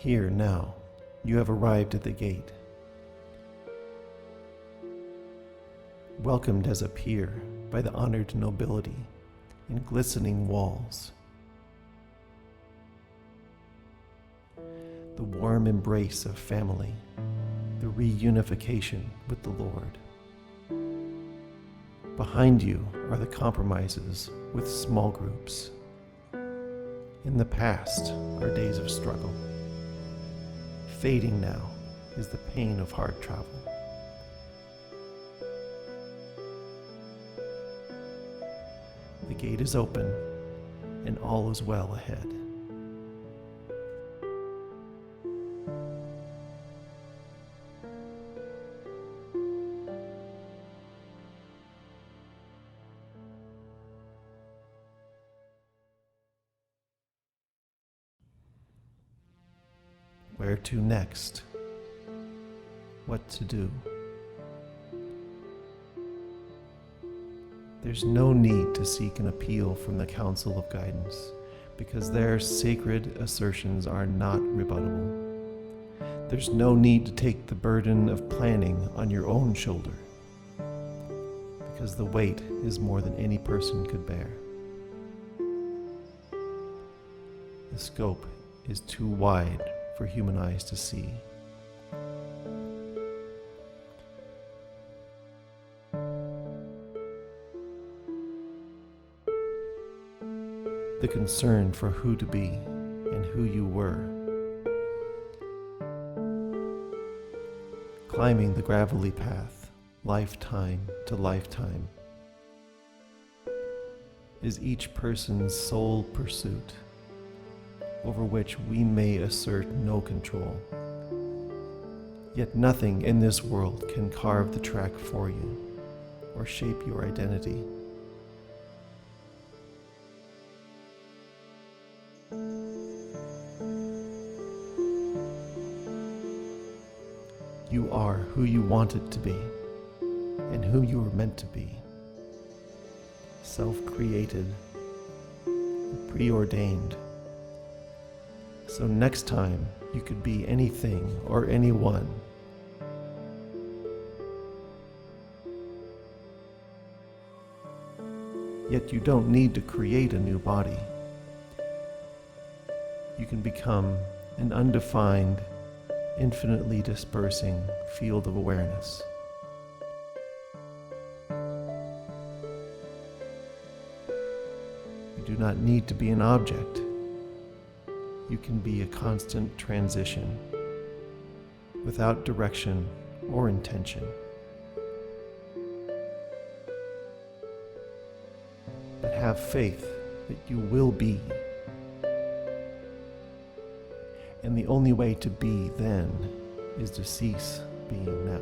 Here now, you have arrived at the gate. Welcomed as a peer by the honored nobility in glistening walls. The warm embrace of family, the reunification with the Lord. Behind you are the compromises with small groups. In the past are days of struggle. Fading now is the pain of hard travel. The gate is open and all is well ahead. Where to next? What to do? There's no need to seek an appeal from the Council of Guidance, because their sacred assertions are not rebuttable. There's no need to take the burden of planning on your own shoulder, because the weight is more than any person could bear. The scope is too wide for human eyes to see. The concern for who to be and who you were. Climbing the gravelly path, lifetime to lifetime, is each person's sole pursuit, over which we may assert no control. Yet nothing in this world can carve the track for you or shape your identity. You are who you wanted to be and who you were meant to be. Self-created, preordained. So next time you could be anything or anyone. Yet you don't need to create a new body. You can become an undefined, infinitely dispersing field of awareness. You do not need to be an object. You can be a constant transition, without direction or intention. But have faith that you will be. And the only way to be then is to cease being now.